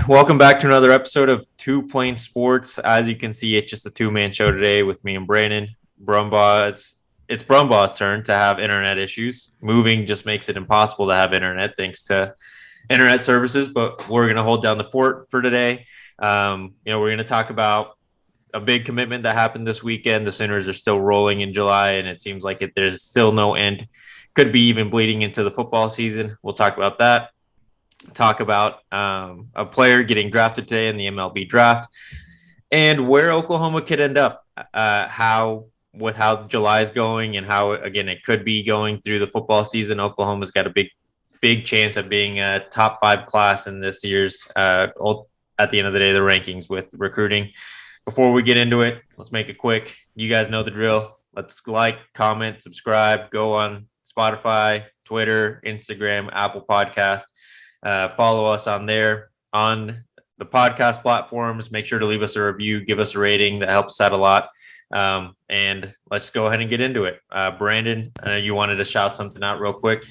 welcome back to another episode of Two Plane Sports. As you can see, it's just a two-man show today with me and Brandon. It's Brumbaugh's turn to have internet issues. Moving just makes it impossible to have internet thanks to internet services, but we're going to hold down the fort for today. We're going to talk about a big commitment that happened this weekend. The Sooners are still rolling in July, and it seems like there's still no end. Could be even bleeding into the football season. We'll talk about that. Talk about a player getting drafted today in the MLB draft and where Oklahoma could end up, how July is going and how, again, it could be going through the football season. Oklahoma's got a big chance of being a top 5 class in this year's, at the end of the day, the rankings with recruiting. Before we get into it, let's make it quick. You guys know the drill. Let's like, comment, subscribe, go on Spotify, Twitter, Instagram, Apple Podcast. Follow us on there on the podcast platforms. Make sure to leave us a review, give us a rating. That helps out a lot. And let's go ahead and get into it. Brandon, I know you wanted to shout something out real quick.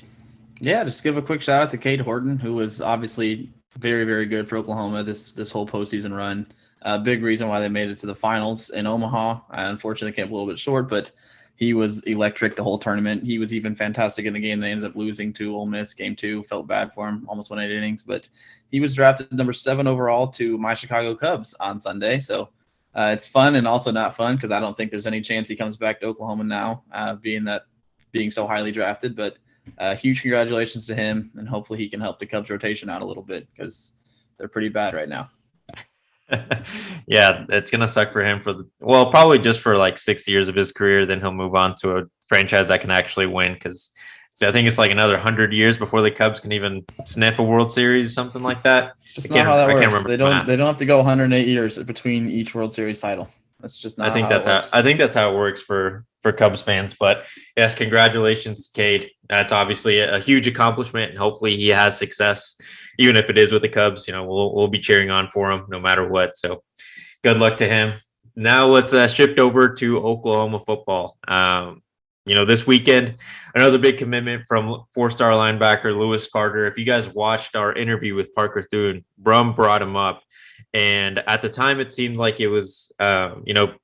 Yeah, just give a quick shout out to Cade Horton, who was obviously very, very good for Oklahoma this whole postseason run. Big reason why they made it to the finals in Omaha. Unfortunately, came a little bit short, but he was electric the whole tournament. He was even fantastic in the game. They ended up losing to Ole Miss game 2. Felt bad for him. Almost won 8 innings. But he was drafted number 7 overall to my Chicago Cubs on Sunday. So it's fun and also not fun because I don't think there's any chance he comes back to Oklahoma now, being so highly drafted. But huge congratulations to him, and hopefully he can help the Cubs rotation out a little bit because they're pretty bad right now. Yeah, it's gonna suck for him probably just for like 6 years of his career. Then he'll move on to a franchise that can actually win, because I think it's like another 100 years before the Cubs can even sniff a World Series, something like that. It's just not how that works. They don't have to go 108 years between each World Series title. That's just not. I think that's how it works for Cubs fans. But yes, congratulations, Cade. That's obviously a huge accomplishment, and hopefully he has success, even if it is with the Cubs. We'll be cheering on for him no matter what. So good luck to him. Now let's shift over to Oklahoma football. This weekend, another big commitment from 4-star linebacker Lewis Carter. If you guys watched our interview with Parker Thune, Brum brought him up. And at the time, it seemed like it was,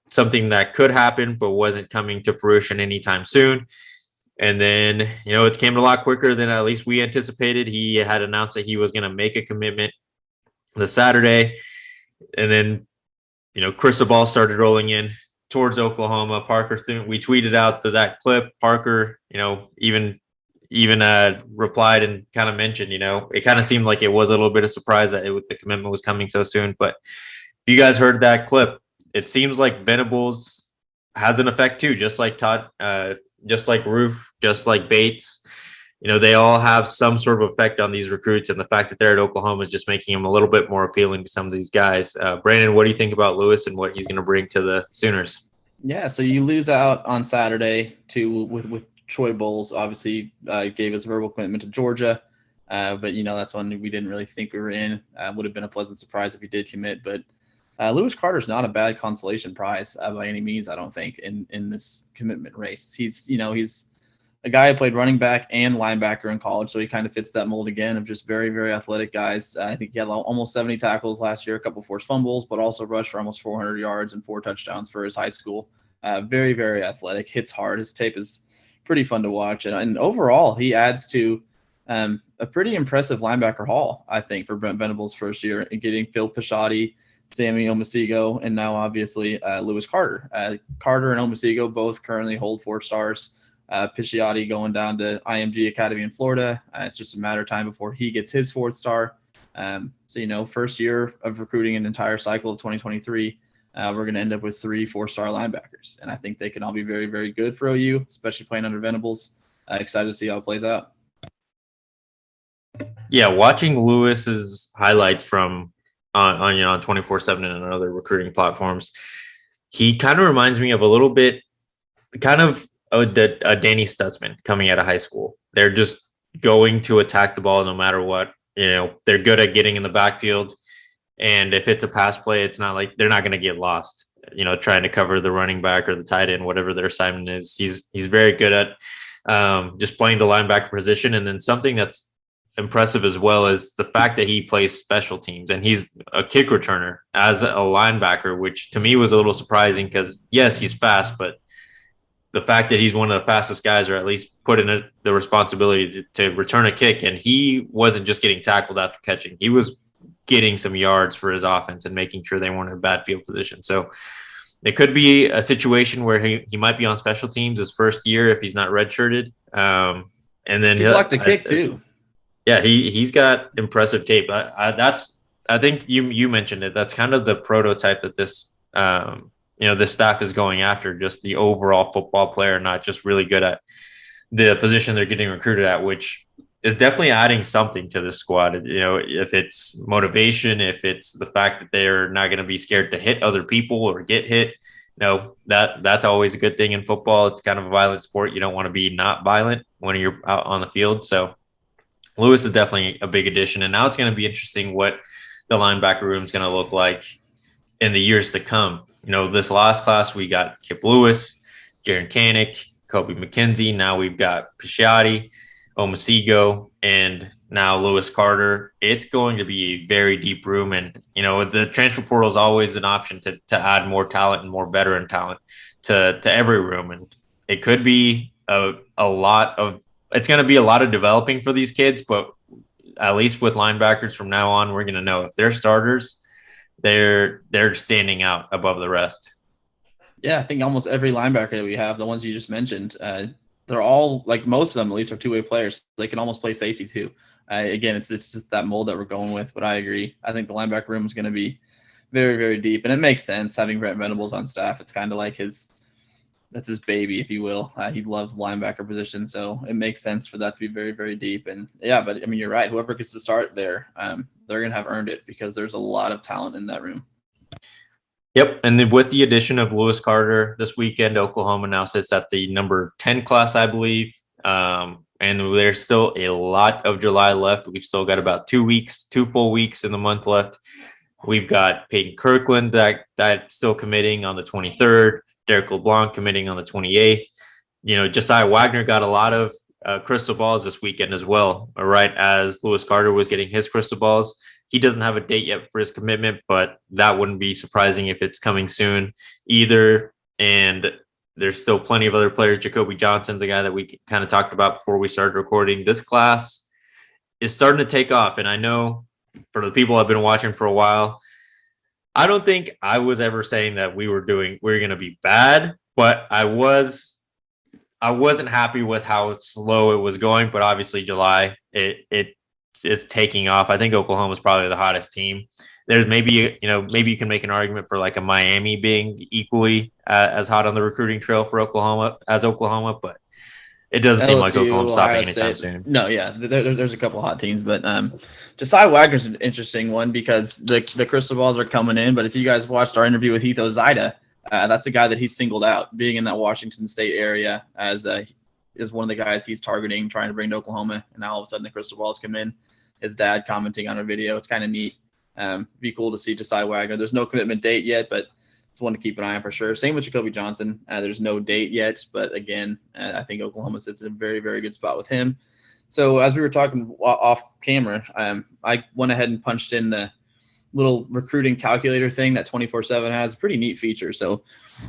something that could happen, but wasn't coming to fruition anytime soon. And then, it came a lot quicker than at least we anticipated. He had announced that he was going to make a commitment the Saturday. And then, Cristobal started rolling in towards Oklahoma. Parker Thune, we tweeted out that clip. Parker, even replied and kind of mentioned, it kind of seemed like it was a little bit of surprise that the commitment was coming so soon. But if you guys heard that clip, it seems like Venables has an effect too, just like Todd, just like Roof, just like Bates. They all have some sort of effect on these recruits, and the fact that they're at Oklahoma is just making them a little bit more appealing to some of these guys. Brandon, what do you think about Lewis and what he's going to bring to the Sooners? Yeah, so you lose out on Saturday with Troy Bowles. Obviously gave us verbal commitment to Georgia, but that's one we didn't really think we were in. Would have been a pleasant surprise if he did commit, but Lewis Carter's not a bad consolation prize by any means, I don't think, in this commitment race. He's a guy who played running back and linebacker in college, so he kind of fits that mold again of just very, very athletic guys. I think he had almost 70 tackles last year, a couple forced fumbles, but also rushed for almost 400 yards and 4 touchdowns for his high school. Very, very athletic, hits hard. His tape is pretty fun to watch. And overall, he adds to a pretty impressive linebacker haul, I think, for Brent Venables' first year, and getting Phil Pisciotti, Sammy Omasigo, and now obviously Lewis Carter. Carter and Omasigo both currently hold 4 stars. Pisciotti going down to IMG Academy in Florida. It's just a matter of time before he gets his 4th star. First year of recruiting an entire cycle of 2023. We're going to end up with 3 4-star linebackers. And I think they can all be very, very good for OU, especially playing under Venables. Excited to see how it plays out. Yeah, watching Lewis's highlights from on 24/7 and other recruiting platforms, he kind of reminds me of a little bit, kind of a Danny Stutzman coming out of high school. They're just going to attack the ball no matter what. They're good at getting in the backfield. And if it's a pass play, it's not like they're not going to get lost, trying to cover the running back or the tight end, whatever their assignment is. He's very good at just playing the linebacker position. And then something that's impressive as well is the fact that he plays special teams and he's a kick returner as a linebacker, which to me was a little surprising because yes, he's fast, but the fact that he's one of the fastest guys, or at least put in the responsibility to return a kick, and he wasn't just getting tackled after catching; he was getting some yards for his offense and making sure they weren't in a bad field position. So it could be a situation where he might be on special teams his first year if he's not redshirted. And then he blocked a kick too. Yeah, he's got impressive tape. I think you mentioned it. That's kind of the prototype that this this staff is going after, just the overall football player, not just really good at the position they're getting recruited at, which is definitely adding something to this squad. You know, if it's motivation, if it's the fact that they're not going to be scared to hit other people or get hit, that's always a good thing in football. It's kind of a violent sport. You don't want to be not violent when you're out on the field. So Lewis is definitely a big addition. And now it's going to be interesting what the linebacker room is going to look like in the years to come. You know, this last class, we got Kip Lewis, Jaron Kanik, Kobe McKenzie. Now we've got Pisciotti, Omasigo, and now Lewis Carter. It's going to be a very deep room. And, the transfer portal is always an option to add more talent and more veteran talent to every room. And it could be it's going to be a lot of developing for these kids, but at least with linebackers from now on, we're going to know if they're starters, they're standing out above the rest. Yeah, I think almost every linebacker that we have, the ones you just mentioned, they're all, like most of them at least, are two-way players. They can almost play safety too. Again, it's just that mold that we're going with, but I agree. I think the linebacker room is going to be very, very deep, and it makes sense having Brent Venables on staff. It's kind of like that's his baby, if you will. He loves the linebacker position, so it makes sense for that to be very, very deep. And yeah, but I mean, you're right. Whoever gets to start there, they're going to have earned it because there's a lot of talent in that room. Yep, and then with the addition of Lewis Carter this weekend, Oklahoma now sits at the number 10 class, I believe. And there's still a lot of July left. We've still got about 2 full weeks in the month left. We've got Peyton Kirkland that's still committing on the 23rd. Derek LeBlanc committing on the 28th. Josiah Wagner got a lot of crystal balls this weekend as well, right as Lewis Carter was getting his crystal balls. He doesn't have a date yet for his commitment, but that wouldn't be surprising if it's coming soon either. And there's still plenty of other players. Jacoby Johnson's a guy that we kind of talked about before we started recording. This class is starting to take off. And I know for the people I've been watching for a while, I don't think I was ever saying that we were going to be bad, but I wasn't happy with how slow it was going. But obviously July, it is taking off. I think Oklahoma is probably the hottest team. There's maybe you can make an argument for like a Miami being equally as hot on the recruiting trail for Oklahoma, but it doesn't seem like Oklahoma's stopping anytime soon. No, yeah, there's a couple hot teams, but Josiah Wagner's an interesting one because the crystal balls are coming in. But if you guys watched our interview with Heath Ozida, that's a guy that he's singled out, being in that Washington State area as is one of the guys he's targeting, trying to bring to Oklahoma. And now all of a sudden the crystal balls come in. His dad commenting on a video. It's kind of neat. Be cool to see Josiah Wagner. There's no commitment date yet, but it's one to keep an eye on for sure. Same with Jacoby Johnson. There's no date yet, but again, I think Oklahoma sits in a very, very good spot with him. So as we were talking off camera, I went ahead and punched in the little recruiting calculator thing that 24/7 has. A pretty neat feature. So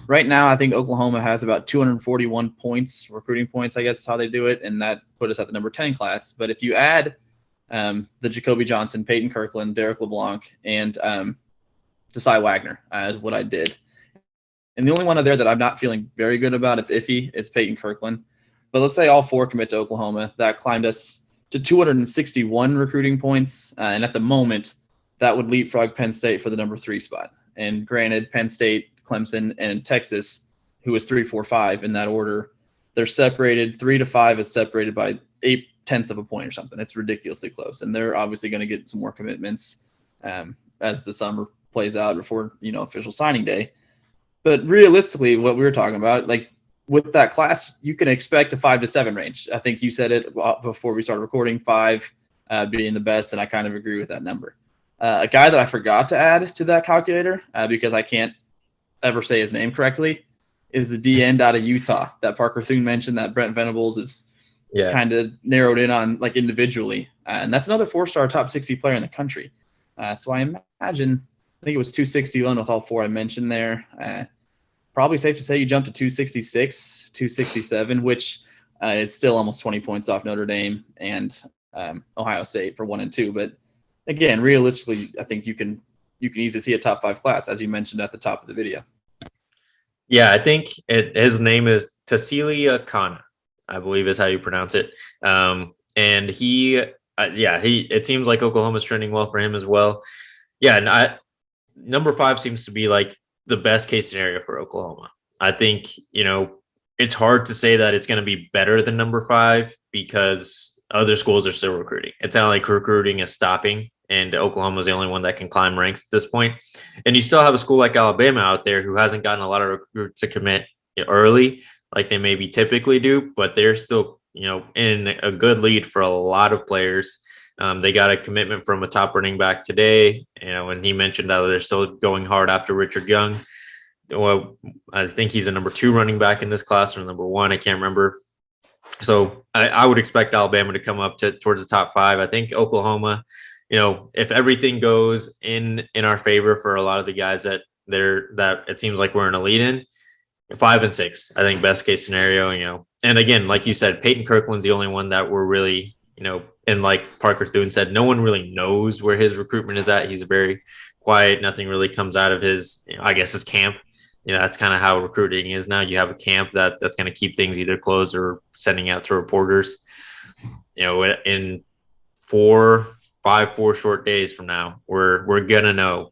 right now, I think Oklahoma has about 241 points, recruiting points, I guess is how they do it, and that put us at the number 10 class. But if you add the Jacoby Johnson, Peyton Kirkland, Derek LeBlanc, and Josiah Wagner is what I did. And the only one there that I'm not feeling very good about, it's iffy, is Peyton Kirkland. But let's say all four commit to Oklahoma. That climbed us to 261 recruiting points. And at the moment, that would leapfrog Penn State for the number 3 spot. And granted, Penn State, Clemson, and Texas, who was 3, 4, 5 in that order, they're separated. 3 to 5 is separated by 0.8 of a point or something. It's ridiculously close. And they're obviously going to get some more commitments as the summer plays out before, official signing day. But realistically, what we were talking about, like with that class, you can expect a 5 to 7 range. I think you said it before we started recording, 5 being the best, and I kind of agree with that number. A guy that I forgot to add to that calculator because I can't ever say his name correctly is the D end out of Utah that Parker Thune mentioned that Brent Venables is Yeah. kind of narrowed in on like individually. And that's another 4-star top 60 player in the country. So I imagine, I think it was 261 with all 4 I mentioned there. Probably safe to say you jumped to 266, 267, which is still almost 20 points off Notre Dame and Ohio State for 1 and 2. But again, realistically, I think you can easily see a top 5 class, as you mentioned at the top of the video. Yeah, I think his name is Tassili Khan, I believe is how you pronounce it. And it seems like Oklahoma's trending well for him as well. Yeah, and number 5 seems to be like the best case scenario for Oklahoma. I think, it's hard to say that it's going to be better than number 5 because other schools are still recruiting. It's not like recruiting is stopping and Oklahoma is the only one that can climb ranks at this point. And you still have a school like Alabama out there who hasn't gotten a lot of recruits to commit early like they maybe typically do, but they're still, in a good lead for a lot of players. They got a commitment from a top running back today, and he mentioned that they're still going hard after Richard Young. Well, I think he's a number 2 running back in this class or number 1. I can't remember. So I would expect Alabama to come up towards the top 5. I think Oklahoma, if everything goes in our favor for a lot of the guys that it seems like we're in a lead in, 5 and 6, I think best case scenario, and again, like you said, Peyton Kirkland's the only one that we're really, and like Parker Thune said, no one really knows where his recruitment is at. He's very quiet. Nothing really comes out of his, I guess, his camp. That's kind of how recruiting is now. You have a camp that's going to keep things either closed or sending out to reporters. In 4 short days from now, we're going to know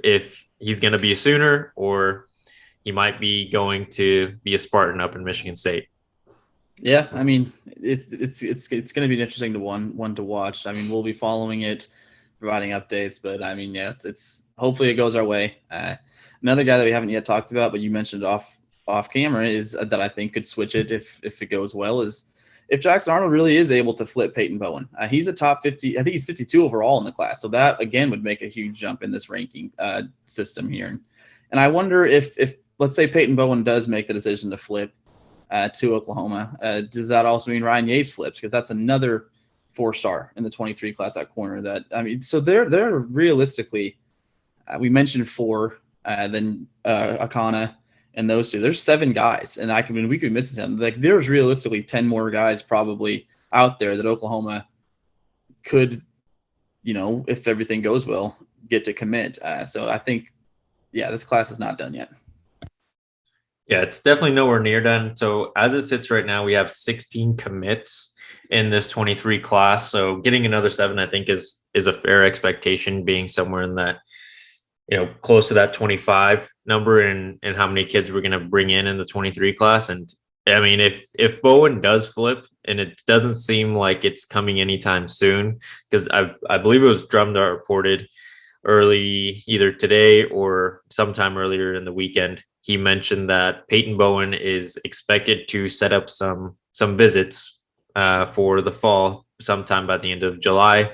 if he's going to be a Sooner or he might be going to be a Spartan up in Michigan State. Yeah, I mean, it's going to be an interesting one to watch. I mean, we'll be following it, providing updates, but I mean, yeah, it's hopefully it goes our way. Another guy that we haven't yet talked about, but you mentioned off camera, is that I think could switch it if it goes well, is if Jackson Arnold really is able to flip Peyton Bowen. He's a top 50. I think he's 52 overall in the class, so that again would make a huge jump in this ranking system here. And I wonder if let's say Peyton Bowen does make the decision to flip to Oklahoma, does that also mean Ryan Yates flips? Because that's another 4-star in the 23 class at corner. That, I mean, so they're realistically, we mentioned 4, then Akana and those 2. There's 7 guys, and we could miss them. Like, there's realistically 10 more guys probably out there that Oklahoma could, if everything goes well, get to commit. So I think, yeah, this class is not done yet. Yeah, it's definitely nowhere near done. So as it sits right now, we have 16 commits in this 23 class. So getting another 7, I think, is a fair expectation, being somewhere in that, close to that 25 number, and how many kids we're going to bring in the 23 class. And I mean, if Bowen does flip, and it doesn't seem like it's coming anytime soon, because I believe it was drummed or reported early, either today or sometime earlier in the weekend, he mentioned that Peyton Bowen is expected to set up some visits for the fall sometime by the end of July.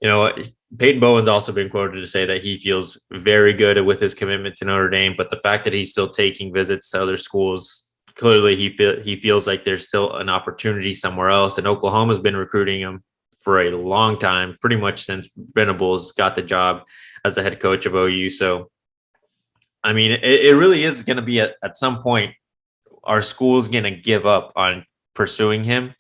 Peyton Bowen's also been quoted to say that he feels very good with his commitment to Notre Dame, but the fact that he's still taking visits to other schools, clearly he feels like there's still an opportunity somewhere else. And Oklahoma's been recruiting him for a long time, pretty much since Venables got the job as the head coach of OU. So, I mean, it really is going to be at some point, our school's going to give up on pursuing him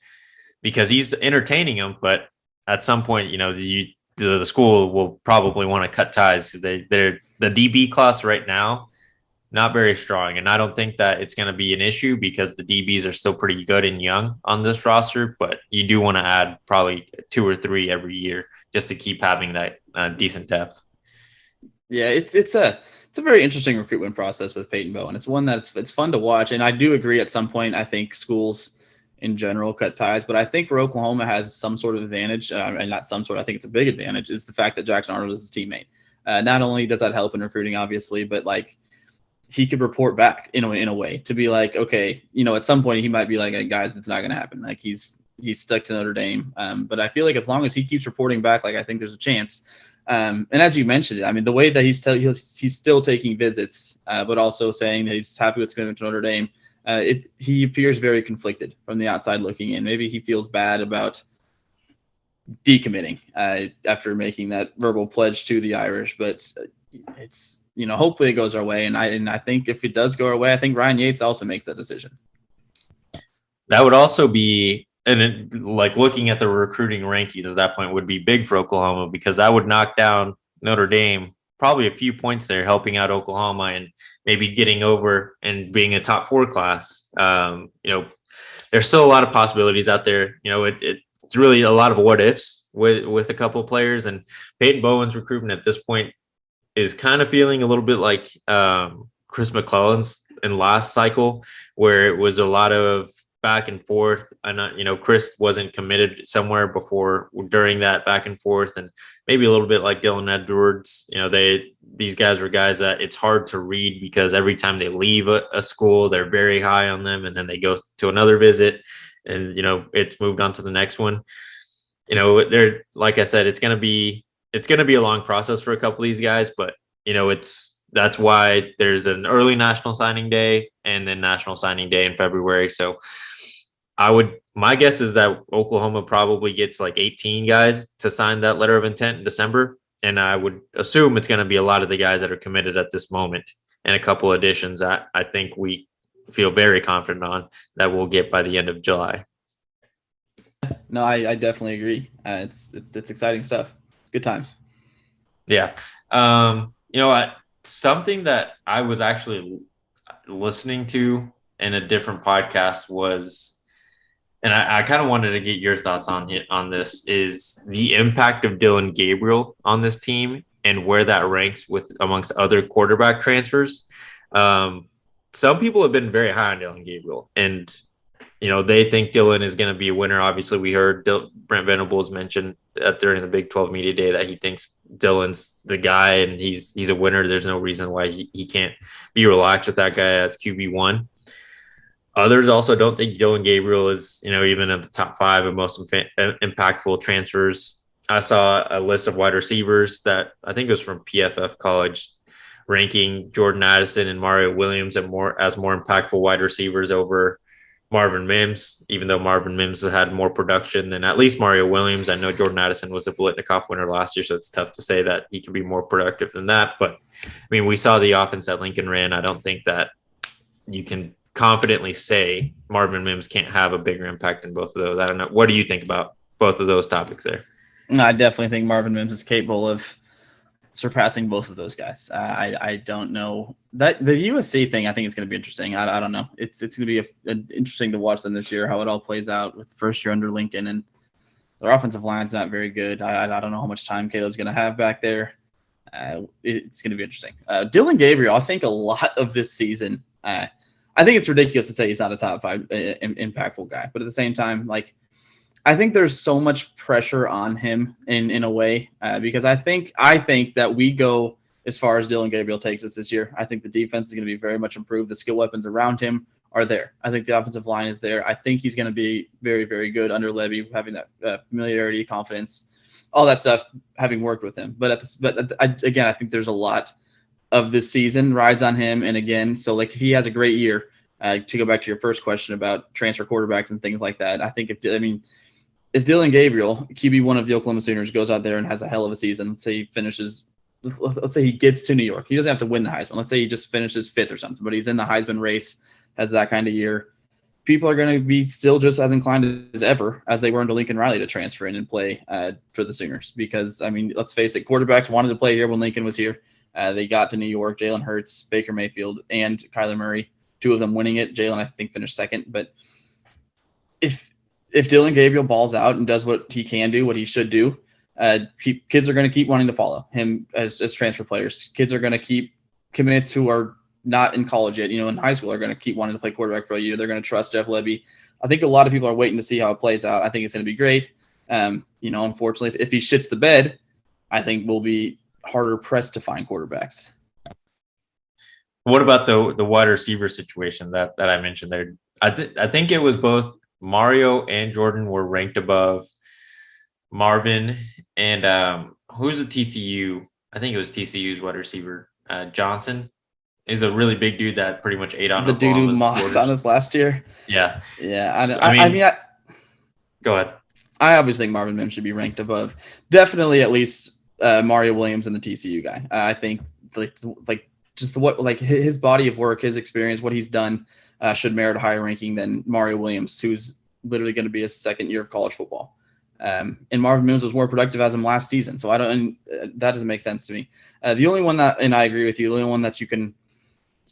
because he's entertaining them. But at some point, the school will probably want to cut ties. They're the DB class right now, not very strong. And I don't think that it's going to be an issue because the DBs are still pretty good and young on this roster, but you do want to add probably 2 or 3 every year just to keep having that decent depth. Yeah, it's a very interesting recruitment process with Peyton Bowen. It's one it's fun to watch. And I do agree at some point, I think schools in general cut ties, but I think where Oklahoma has some sort of advantage, and not some sort, I think it's a big advantage, is the fact that Jackson Arnold is his teammate. Not only does that help in recruiting, obviously, but like he could report back in a way to be like, okay, at some point he might be like, hey, guys, it's not going to happen. Like he's stuck to Notre Dame. But I feel like as long as he keeps reporting back, like I think there's a chance. And as you mentioned, I mean, the way that he's still taking visits, but also saying that he's happy with his commitment to Notre Dame. he appears very conflicted from the outside looking in. Maybe he feels bad about decommitting after making that verbal pledge to the Irish, but it's, hopefully it goes our way. And I think if it does go our way, I think Ryan Yates also makes that decision. That would also be, like looking at the recruiting rankings at that point would be big for Oklahoma, because that would knock down Notre Dame probably a few points there, helping out Oklahoma and maybe getting over and being a top 4 class. There's still a lot of possibilities out there. It's really a lot of what ifs with a couple of players, and Peyton Bowen's recruitment at this point is kind of feeling a little bit like Chris McClellan's in last cycle, where it was a lot of back and forth. And Chris wasn't committed somewhere before during that back and forth, and maybe a little bit like Dillon Edwards. These guys were guys that it's hard to read, because every time they leave a school, they're very high on them, and then they go to another visit, and it's moved on to the next one. They're, like I said, it's gonna be a long process for a couple of these guys, but that's why there's an early national signing day and then national signing day in February. So my guess is that Oklahoma probably gets like 18 guys to sign that letter of intent in December. And I would assume it's going to be a lot of the guys that are committed at this moment, and a couple additions that I think we feel very confident on that we'll get by the end of July. No, I definitely agree. It's exciting stuff. Good times. Yeah. Something that I was actually listening to in a different podcast was, and I kind of wanted to get your thoughts on this, is the impact of Dillon Gabriel on this team and where that ranks with amongst other quarterback transfers. Some people have been very high on Dillon Gabriel, and they think Dillon is going to be a winner. Obviously, we heard Brent Venables mention during the Big 12 media day that he thinks Dillon's the guy and he's a winner. There's no reason why he can't be relaxed with that guy as QB1. Others also don't think Dillon Gabriel is, even in the top 5 of most impactful transfers. I saw a list of wide receivers that I think it was from PFF College, ranking Jordan Addison and Mario Williams as more impactful wide receivers over Marvin Mims, even though Marvin Mims has had more production than at least Mario Williams. I know Jordan Addison was a Biletnikoff winner last year, so it's tough to say that he can be more productive than that. But, we saw the offense that Lincoln ran. I don't think that you can confidently say Marvin Mims can't have a bigger impact than both of those. I don't know. What do you think about both of those topics there? I definitely think Marvin Mims is capable of surpassing both of those guys. I don't know that the USC thing. I think it's going to be interesting. I don't know. It's going to be interesting to watch them this year, how it all plays out with the first year under Lincoln, and their offensive line's not very good. I don't know how much time Caleb's going to have back there. It's going to be interesting. Dillon Gabriel, I think a lot of this season, I think it's ridiculous to say he's not a top 5 impactful guy, but at the same time, I think there's so much pressure on him in a way, because I think that we go as far as Dillon Gabriel takes us this year. I think the defense is going to be very much improved. The skill weapons around him are there. I think the offensive line is there. I think he's going to be very, very good under Levy, having that familiarity, confidence, all that stuff, having worked with him. But I think there's a lot of this season rides on him. And again, so if he has a great year, to go back to your first question about transfer quarterbacks and things like that, I think if Dillon Gabriel, QB1 of the Oklahoma Sooners, goes out there and has a hell of a season, let's say he gets to New York. He doesn't have to win the Heisman. Let's say he just finishes 5th or something, but he's in the Heisman race, has that kind of year. People are going to be still just as inclined as ever as they were under Lincoln Riley to transfer in and play for the Sooners. Because, let's face it, quarterbacks wanted to play here when Lincoln was here. They got to New York, Jalen Hurts, Baker Mayfield, and Kyler Murray, 2 of them winning it. Jalen, I think, finished 2nd. But if Dillon Gabriel balls out and does what he can do, what he should do, kids are going to keep wanting to follow him as transfer players. Kids are going to keep commits who are not in college yet, in high school, are going to keep wanting to play quarterback for a year. They're going to trust Jeff Lebby. I think a lot of people are waiting to see how it plays out. I think it's going to be great. Unfortunately, if he shits the bed, I think we'll be harder pressed to find quarterbacks. What about the wide receiver situation that I mentioned there? I think it was both Mario and Jordan were ranked above Marvin and who's the TCU? I think it was TCU's wide receiver, Johnson. He's a really big dude that pretty much ate on The dude who Oklahoma's mossed on quarters. us last year. Yeah. Yeah, I I mean, mean, go ahead. I obviously think Marvin Mims should be ranked above. Definitely, at least Mario Williams and the TCU guy. I think like just what like his body of work, his experience, what he's done should merit a higher ranking than Mario Williams, who's literally going to be his second year of college football. And Marvin Mims was more productive as him last season, so I don't. That doesn't make sense to me. The only one that, and I agree with you, the only one that you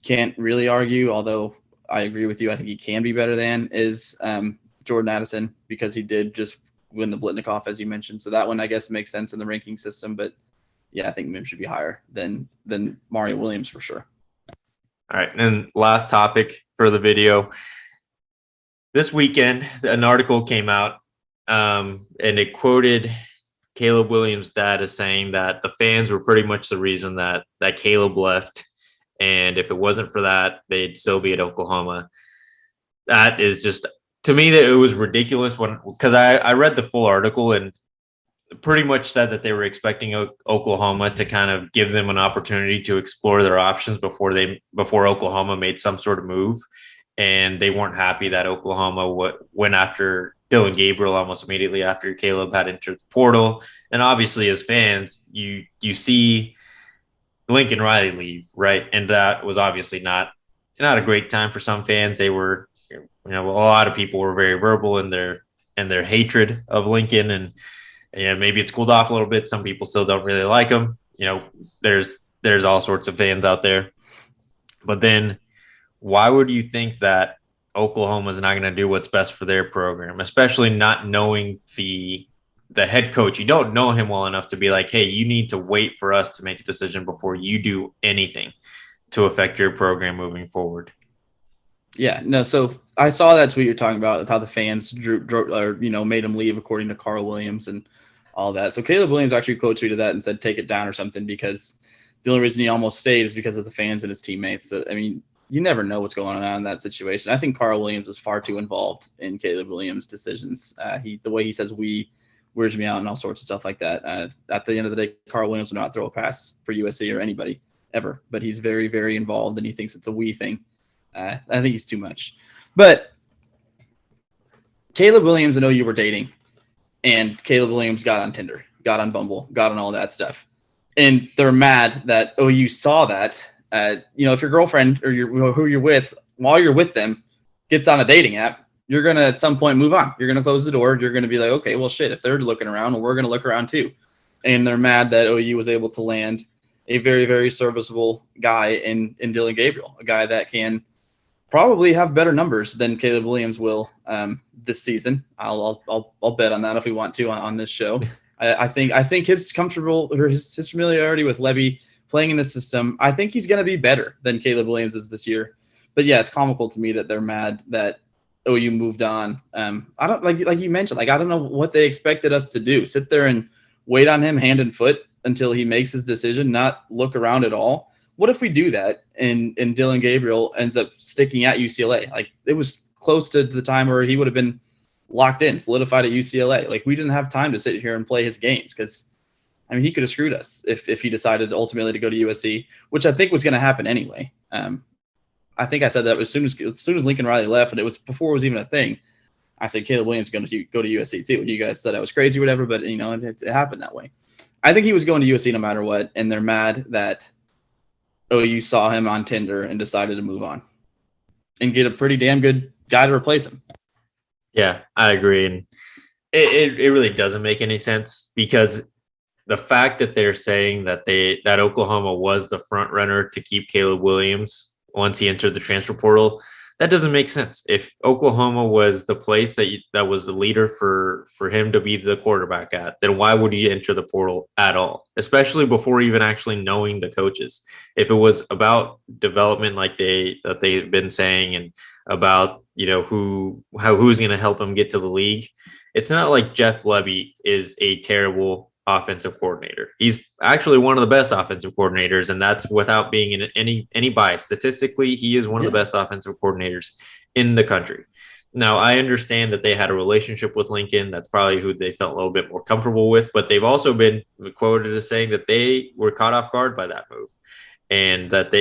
can't really argue, although I agree with you, I think he can be better than is Jordan Addison, because he did just win the Blitnikoff, as you mentioned. So that one, I guess, makes sense in the ranking system. But yeah, I think Mims should be higher than Mario Williams for sure. All right. And last topic for the video. This weekend, an article came out and it quoted Caleb Williams' dad as saying that the fans were pretty much the reason that Caleb left. And if it wasn't for that, they'd still be at Oklahoma. That is just, to me, that it was ridiculous because I read the full article and pretty much said that they were expecting Oklahoma to kind of give them an opportunity to explore their options before Oklahoma made some sort of move. And they weren't happy that Oklahoma went after Dillon Gabriel almost immediately after Caleb had entered the portal. And obviously, as fans, you see Lincoln Riley leave, right? And that was obviously not a great time for some fans. They were, a lot of people were very verbal in their hatred of Lincoln, and maybe it's cooled off a little bit. Some people still don't really like him. There's all sorts of fans out there. But then why would you think that Oklahoma is not going to do what's best for their program, especially not knowing the head coach? You don't know him well enough to be like, hey, you need to wait for us to make a decision before you do anything to affect your program moving forward. Yeah, no. So I saw that tweet you're talking about, how the fans made him leave, according to Carl Williams and all that. So Caleb Williams actually quote tweeted that and said, take it down or something, because the only reason he almost stayed is because of the fans and his teammates. So, I mean, you never know what's going on in that situation. I think Carl Williams was far too involved in Caleb Williams' decisions. The way he says "we" wears me out and all sorts of stuff like that. At the end of the day, Carl Williams will not throw a pass for USC or anybody ever, but he's very, very involved and he thinks it's a "we" thing. I think he's too much. But Caleb Williams and OU were dating, and Caleb Williams got on Tinder, got on Bumble, got on all that stuff. And they're mad that OU saw that. If your girlfriend or who you're with, while you're with them, gets on a dating app, you're going to at some point move on. You're going to close the door. You're going to be like, okay, well, shit, if they're looking around, well, we're going to look around too. And they're mad that OU was able to land a very, very serviceable guy in Dillon Gabriel, a guy that can probably have better numbers than Caleb Williams will this season. I'll bet on that if we want to on this show. I think his comfortable or his familiarity with Levy playing in the system, I think he's going to be better than Caleb Williams is this year. But yeah, it's comical to me that they're mad that OU moved on. I don't like you mentioned, like, I don't know what they expected us to do. Sit there and wait on him hand and foot until he makes his decision, not look around at all. What if we do that and Dillon Gabriel ends up sticking at UCLA? Like, it was close to the time where he would have been locked in, solidified at UCLA. Like, we didn't have time to sit here and play his games because, I mean, he could have screwed us if he decided ultimately to go to USC, which I think was going to happen anyway. I think I said that as soon as Lincoln Riley left, and it was before it was even a thing. I said Caleb Williams is going to go to USC too. And you guys said I was crazy or whatever, but it happened that way. I think he was going to USC no matter what, and they're mad that OU saw him on Tinder and decided to move on and get a pretty damn good guy to replace him. Yeah, I agree. And it really doesn't make any sense, because the fact that they're saying that Oklahoma was the front runner to keep Caleb Williams once he entered the transfer portal, that doesn't make sense. If Oklahoma was the place that was the leader for him to be the quarterback at, then why would he enter the portal at all, especially before even actually knowing the coaches? If it was about development, like they've been saying, and about who's going to help him get to the league, it's not like Jeff Lebby is a terrible offensive coordinator. He's actually one of the best offensive coordinators, and that's without being in any bias. Statistically, he is one of the best offensive coordinators in the country. Now, I understand that they had a relationship with Lincoln. That's probably who they felt a little bit more comfortable with, but they've also been quoted as saying that they were caught off guard by that move, and that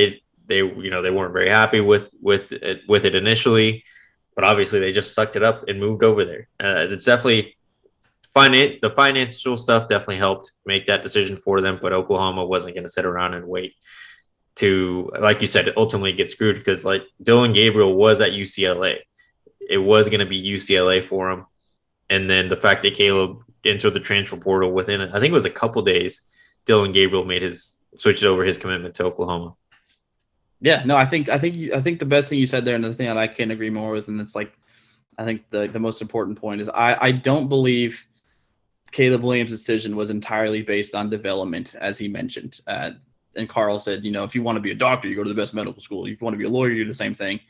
they weren't very happy with it initially, but obviously they just sucked it up and moved over there. It's definitely the financial stuff definitely helped make that decision for them, but Oklahoma wasn't going to sit around and wait to, like you said, ultimately get screwed because like Dillon Gabriel was at UCLA. It was going to be UCLA for him. And then the fact that Caleb entered the transfer portal within, I think it was a couple days, Dillon Gabriel switched over his commitment to Oklahoma. Yeah, no, I think the best thing you said there, and the thing that I can agree more with, and it's like, I think the most important point is I don't believe Caleb Williams' decision was entirely based on development, as he mentioned. And Carl said, if you want to be a doctor, you go to the best medical school. If you want to be a lawyer, you do the same thing.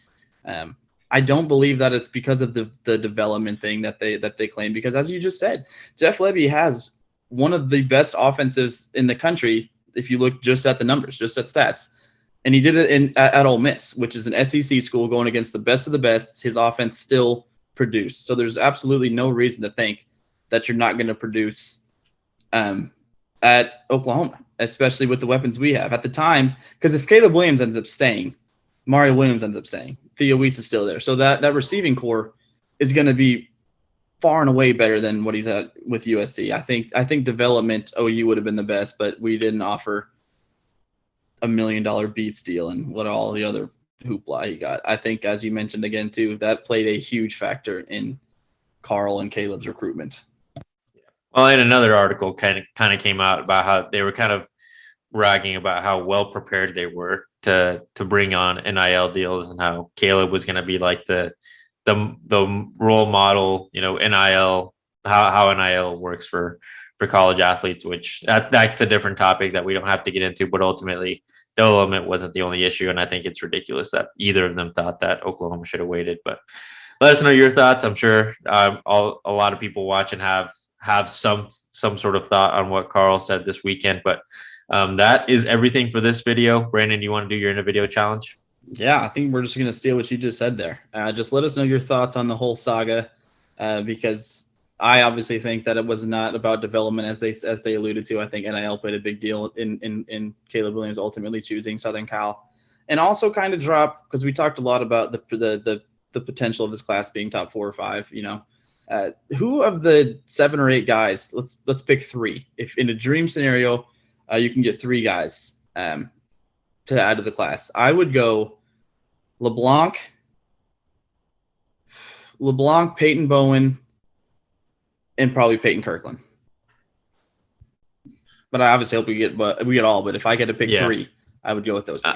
I don't believe that it's because of the development thing that they claim, because as you just said, Jeff Lebby has one of the best offenses in the country if you look just at the numbers, just at stats. And he did it at Ole Miss, which is an SEC school going against the best of the best. His offense still produced. So there's absolutely no reason to think that you're not going to produce at Oklahoma, especially with the weapons we have at the time. Because if Caleb Williams ends up staying, Mario Williams ends up staying, Theo Weiss is still there. So that receiving core is going to be far and away better than what he's at with USC. I think development OU would have been the best, but we didn't offer $1 million Beats deal and what all the other hoopla he got. I think, as you mentioned again too, that played a huge factor in Carl and Caleb's recruitment. Well, and another article kind of came out about how they were kind of bragging about how well prepared they were to bring on NIL deals, and how Caleb was going to be like the role model, NIL, how NIL works for college athletes, which that's a different topic that we don't have to get into, but ultimately development wasn't the only issue. And I think it's ridiculous that either of them thought that Oklahoma should have waited. But let us know your thoughts. I'm sure a lot of people watching have some sort of thought on what Carl said this weekend, but that is everything for this video. Brandon, you want to do your in a video challenge? Yeah, I think we're just going to steal what you just said there. Just let us know your thoughts on the whole saga, because I obviously think that it was not about development as they alluded to. I think NIL played a big deal in Caleb Williams ultimately choosing Southern Cal, and also kind of drop, because we talked a lot about the potential of this class being top 4 or 5. Who of the 7 or 8 guys? Let's pick 3. If in a dream scenario, you can get 3 guys to add to the class. I would go LeBlanc, Peyton Bowen, and probably Peyton Kirkland. But I obviously hope we get all. But if I get to pick 3, I would go with those 3.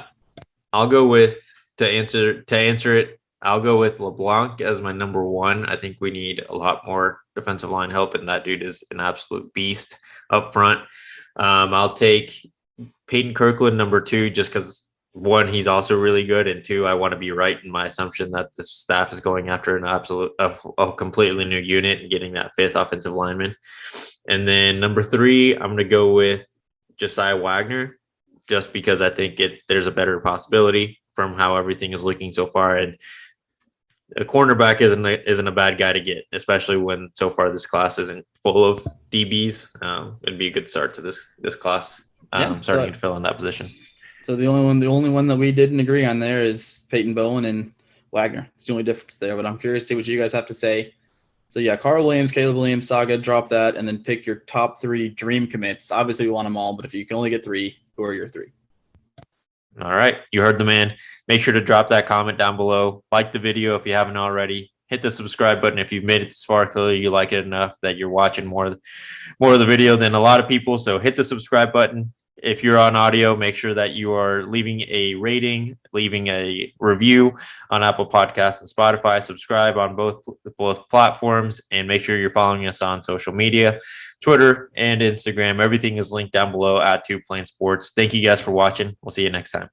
I'll go with to answer it. I'll go with LeBlanc as my number 1. I think we need a lot more defensive line help, and that dude is an absolute beast up front. I'll take Peyton Kirkland number 2, just because 1, he's also really good, and 2, I want to be right in my assumption that the staff is going after a completely new unit and getting that 5th offensive lineman. And then number 3, I'm going to go with Josiah Wagner, just because I think there's a better possibility from how everything is looking so far. And a cornerback isn't a bad guy to get, especially when so far this class isn't full of DBs. It'd be a good start to this class, starting to fill in that position. So the only one that we didn't agree on there is Peyton Bowen and Wagner. It's the only difference there, but I'm curious to see what you guys have to say. So yeah, Carl Williams, Caleb Williams, saga, drop that, and then pick your top 3 dream commits. Obviously we want them all, but if you can only get 3, who are your 3? All right. You heard the man. Make sure to drop that comment down below. Like the video if you haven't already. Hit the subscribe button if you've made it this far. Clearly you like it enough that you're watching more of the video than a lot of people. So hit the subscribe button. If you're on audio, make sure that you are leaving a rating, leaving a review on Apple Podcasts and Spotify. Subscribe on both platforms, and make sure you're following us on social media, Twitter and Instagram. Everything is linked down below at 2Plane Sports. Thank you guys for watching. We'll see you next time.